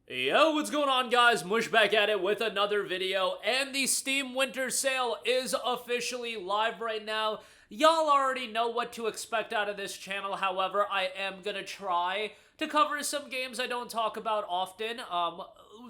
Yo, what's going on, guys? Mush back at it with another video, and the Steam Winter Sale is officially live right now. Y'all already know what to expect out of this channel. However, I am gonna try to cover some games I don't talk about often.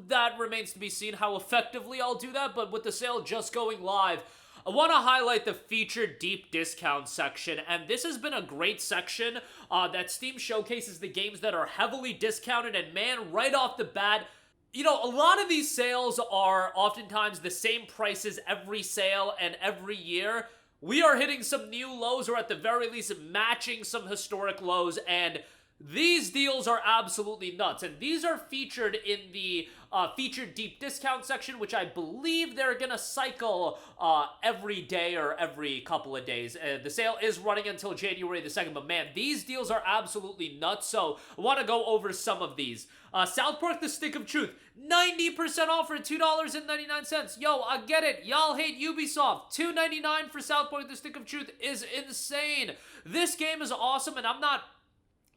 That remains to be seen how effectively I'll do that, but with the sale just going live, I want to highlight the featured deep discount section, and this has been a great section that Steam showcases the games that are heavily discounted, and man, right off the bat, you know, a lot of these sales are oftentimes the same prices every sale and every year. We are hitting some new lows, or at the very least matching some historic lows, and these deals are absolutely nuts, and these are featured in the featured deep discount section, which I believe they're gonna cycle every day or every couple of days. The sale is running until January the 2nd, but man, these deals are absolutely nuts, so I want to go over some of these. South Park The Stick of Truth, 90% off for $2.99. Yo, I get it. Y'all hate Ubisoft. $2.99 for South Park The Stick of Truth is insane. This game is awesome, and I'm not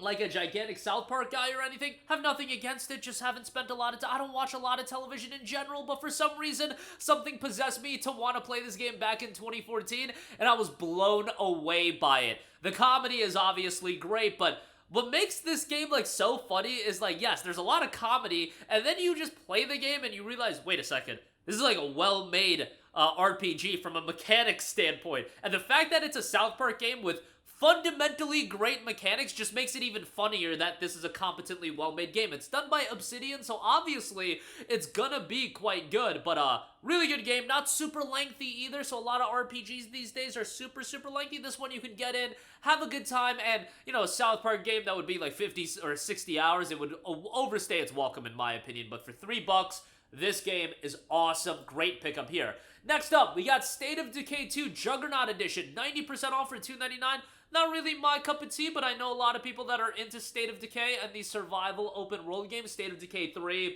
like a gigantic South Park guy or anything. Have nothing against it, just haven't spent a lot of time. I don't watch a lot of television in general, but for some reason, something possessed me to want to play this game back in 2014, and I was blown away by it. The comedy is obviously great, but what makes this game, like, so funny is, like, yes, there's a lot of comedy, and then you just play the game and you realize, wait a second, this is like a well-made RPG from a mechanics standpoint, and the fact that it's a South Park game with fundamentally great mechanics just makes it even funnier that this is a competently well-made game. It's done by Obsidian, so obviously it's gonna be quite good, but really good game. Not super lengthy either, so a lot of RPGs these days are super lengthy. This one you can get in, have a good time, and, you know, a South Park game that would be like 50 or 60 hours, it would overstay its welcome in my opinion, but for $3, this game is awesome. Great pickup here. Next up, we got State of Decay 2 Juggernaut Edition, 90% off for $2.99. Not really my cup of tea, but I know a lot of people that are into State of Decay and the survival open world game. State of Decay 3,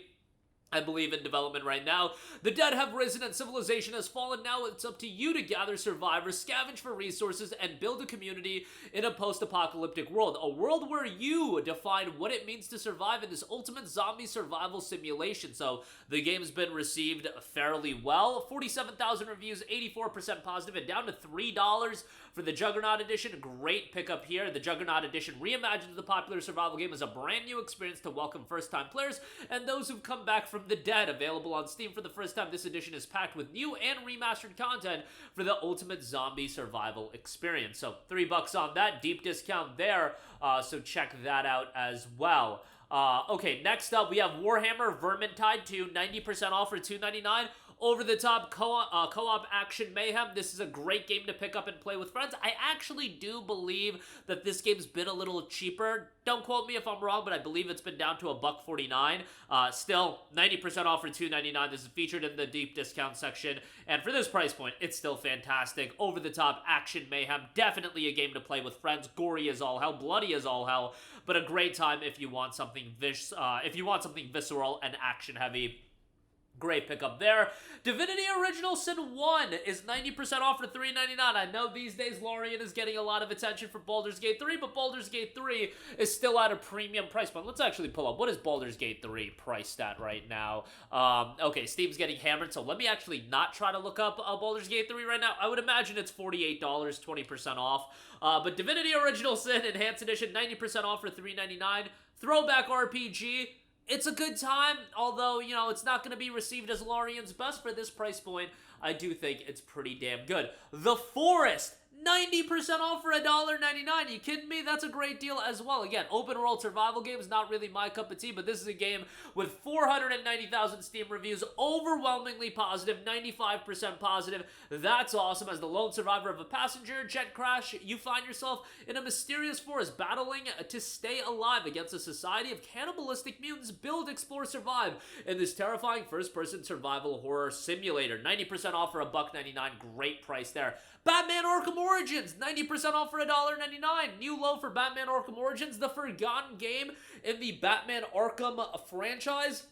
I believe, in development right now. The dead have risen and civilization has fallen. Now it's up to you to gather survivors, scavenge for resources, and build a community in a post-apocalyptic world. A world where you define what it means to survive in this ultimate zombie survival simulation. So the game's been received fairly well. 47,000 reviews, 84% positive, and down to $3 for the Juggernaut Edition. Great pickup here. The Juggernaut Edition reimagines the popular survival game as a brand new experience to welcome first-time players and those who've come back from the dead. Available on Steam for the first time, this edition is packed with new and remastered content for the ultimate zombie survival experience. So $3 on that, deep discount there, so check that out as well. Okay, next up we have Warhammer Vermintide 2, 90% off for $2.99. Over-the-top co-op action mayhem. This is a great game to pick up and play with friends. I actually do believe that this game's been a little cheaper. Don't quote me if I'm wrong, but I believe it's been down to $1.49. Still, 90% off for $2.99. This is featured in the deep discount section, and for this price point, it's still fantastic. Over-the-top action mayhem. Definitely a game to play with friends. Gory as all hell, bloody as all hell, but a great time if you want something visceral and action-heavy. Great pickup there. Divinity Original Sin 1 is 90% off for $3.99. I know these days Lorien is getting a lot of attention for Baldur's Gate 3, but Baldur's Gate 3 is still at a premium price point. Let's actually pull up. What is Baldur's Gate 3 priced at right now? Okay, Steam's getting hammered, so let me actually not try to look up Baldur's Gate 3 right now. I would imagine it's $48, 20% off. But Divinity Original Sin Enhanced Edition, 90% off for $3.99. Throwback RPG. It's a good time, although, you know, it's not going to be received as Lorien's best for this price point. I do think it's pretty damn good. The Forest, 90% off for $1.99. You kidding me? That's a great deal as well. Again, open world survival games, not really my cup of tea, but this is a game with 490,000 Steam reviews, overwhelmingly positive, 95% positive. That's awesome. As the lone survivor of a passenger jet crash, you find yourself in a mysterious forest battling to stay alive against a society of cannibalistic mutants. Build, explore, survive in this terrifying first-person survival horror simulator. 90% off for $1.99. Great price there. Batman Arkham Origins, 90% off for $1.99. New low for Batman Arkham Origins, the forgotten game in the Batman Arkham franchise.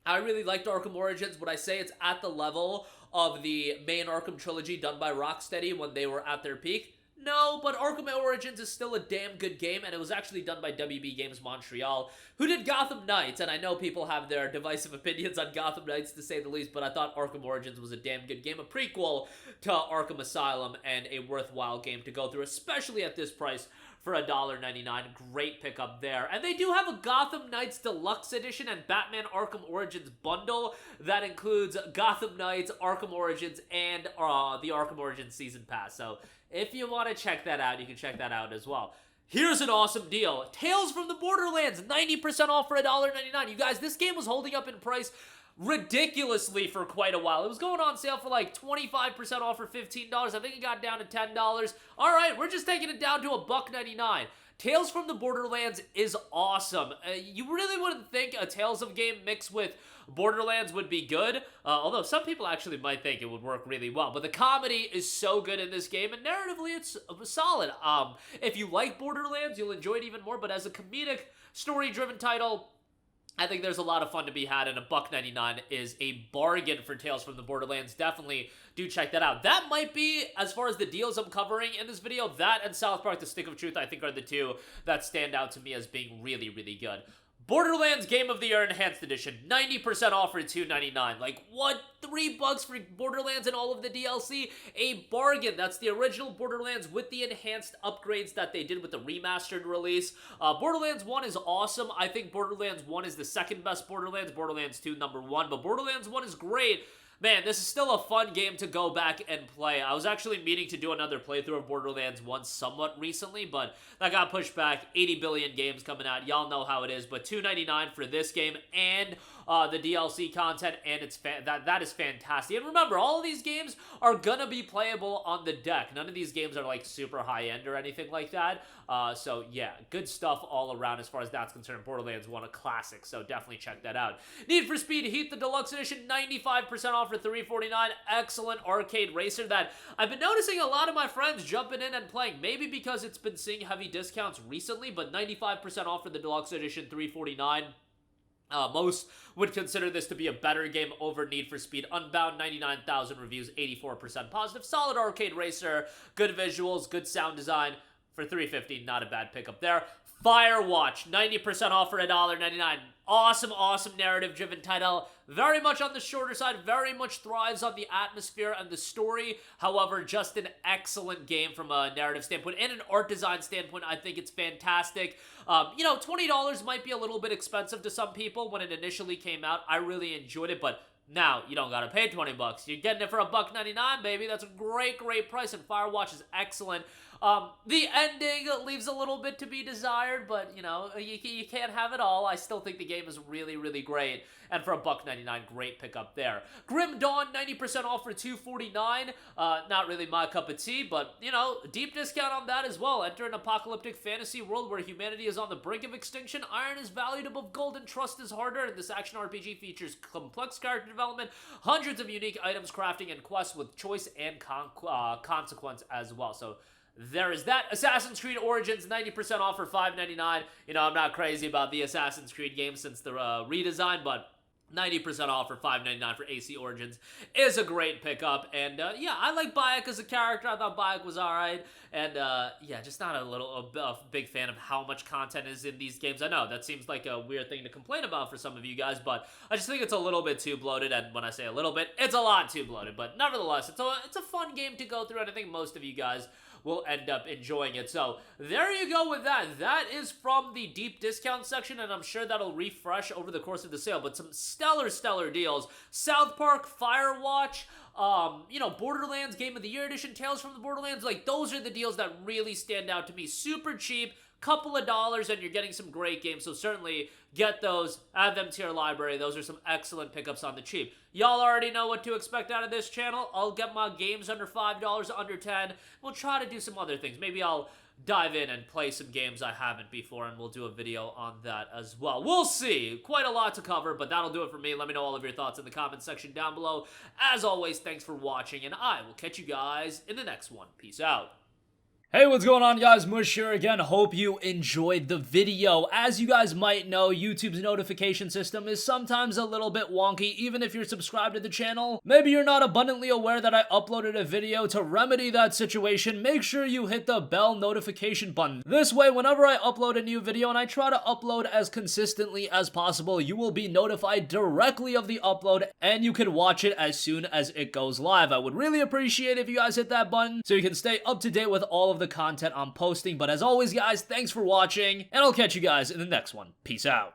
I really liked Arkham Origins. Would I say it's at the level of the main Arkham trilogy done by Rocksteady when they were at their peak? No, but Arkham Origins is still a damn good game, and it was actually done by WB Games Montreal, who did Gotham Knights, and I know people have their divisive opinions on Gotham Knights, to say the least, but I thought Arkham Origins was a damn good game, a prequel to Arkham Asylum, and a worthwhile game to go through, especially at this price for $1.99. Great pickup there. And they do have a Gotham Knights Deluxe Edition and Batman Arkham Origins bundle that includes Gotham Knights, Arkham Origins, and the Arkham Origins Season Pass. So if you want to check that out, you can check that out as well. Here's an awesome deal. Tales from the Borderlands, 90% off for $1.99. You guys, this game was holding up in price ridiculously for quite a while. It was going on sale for like 25% off for $15. I think it got down to $10. All right, we're just taking it down to $1.99. Tales from the Borderlands is awesome. You really wouldn't think a Tales of game mixed with Borderlands would be good, although some people actually might think it would work really well. But the comedy is so good in this game, and narratively it's solid. If you like Borderlands, you'll enjoy it even more, but as a comedic, story-driven title, I think there's a lot of fun to be had, and $1.99 is a bargain for Tales from the Borderlands. Definitely do check that out. That might be, as far as the deals I'm covering in this video, that and South Park The Stick of Truth, I think, are the two that stand out to me as being really, really good. Borderlands Game of the Year Enhanced Edition, 90% off for $2.99. Like, what? $3 for Borderlands and all of the DLC? A bargain. That's the original Borderlands with the enhanced upgrades that they did with the remastered release. Borderlands 1 is awesome. I think Borderlands 1 is the second best Borderlands. Borderlands 2, number 1. But Borderlands 1 is great. Man, this is still a fun game to go back and play. I was actually meaning to do another playthrough of Borderlands 1 somewhat recently, but that got pushed back. 80 billion games coming out. Y'all know how it is, but $2.99 for this game and the DLC content, and it's that is fantastic. And remember, all of these games are gonna be playable on the deck. None of these games are like super high-end or anything like that. So yeah, good stuff all around as far as that's concerned. Borderlands 1, a classic, so definitely check that out. Need for Speed Heat, the Deluxe Edition, 95% off for $3.49. Excellent arcade racer that I've been noticing a lot of my friends jumping in and playing. Maybe because it's been seeing heavy discounts recently, but 95% off for the Deluxe Edition, $3.49. Most would consider this to be a better game over Need for Speed Unbound. 99,000 reviews, 84% positive. Solid arcade racer, good visuals, good sound design. For $3.50, not a bad pickup there. Firewatch, 90% off for $1.99. Awesome, awesome narrative-driven title. Very much on the shorter side, very much thrives on the atmosphere and the story. However, just an excellent game from a narrative standpoint and an art design standpoint. I think it's fantastic. You know, $20 might be a little bit expensive to some people when it initially came out. I really enjoyed it, but now you don't gotta pay $20. You're getting it for $1.99, baby. That's a great, great price, and Firewatch is excellent. The ending leaves a little bit to be desired, but, you know, you can't have it all. I still think the game is really, really great, and for $1.99, great pickup there. Grim Dawn, 90% off for $2.49. Not really my cup of tea, but, you know, deep discount on that as well. Enter an apocalyptic fantasy world where humanity is on the brink of extinction. Iron is valued above gold, and trust is harder, and this action RPG features complex character development, hundreds of unique items, crafting, and quests with choice and consequence as well. So there is that. Assassin's Creed Origins, 90% off for $5.99. You know, I'm not crazy about the Assassin's Creed game since the redesign, but 90% off for $5.99 for AC Origins is a great pickup. And yeah, I like Bayek as a character. I thought Bayek was alright. And yeah, just not a big fan of how much content is in these games. I know that seems like a weird thing to complain about for some of you guys, but I just think it's a little bit too bloated. And when I say a little bit, it's a lot too bloated. But nevertheless, it's a fun game to go through, and I think most of you guys will end up enjoying it. So there you go with that. That is from the deep discount section, and I'm sure that'll refresh over the course of the sale, but some stellar deals. South Park, Firewatch, you know, Borderlands Game of the Year Edition, Tales from the Borderlands, like, those are the deals that really stand out to me. Super cheap, couple of dollars, and you're getting some great games, so certainly get those, add them to your library. Those are some excellent pickups on the cheap. Y'all already know what to expect out of this channel. I'll get my games under $5, under 10. We'll try to do some other things. Maybe I'll dive in and play some games I haven't before, and we'll do a video on that as well. We'll see. Quite a lot to cover, but that'll do it for me. Let me know all of your thoughts in the comment section down below. As always, thanks for watching, and I will catch you guys in the next one. Peace out. Hey, what's going on, guys? Mush here again. Hope you enjoyed the video. As you guys might know, YouTube's notification system is sometimes a little bit wonky, even if you're subscribed to the channel. Maybe you're not abundantly aware that I uploaded a video. To remedy that situation, make sure you hit the bell notification button. This way, whenever I upload a new video, and I try to upload as consistently as possible, you will be notified directly of the upload, and you can watch it as soon as it goes live. I would really appreciate if you guys hit that button so you can stay up to date with all of the content I'm posting. But as always, guys, thanks for watching, and I'll catch you guys in the next one. Peace out.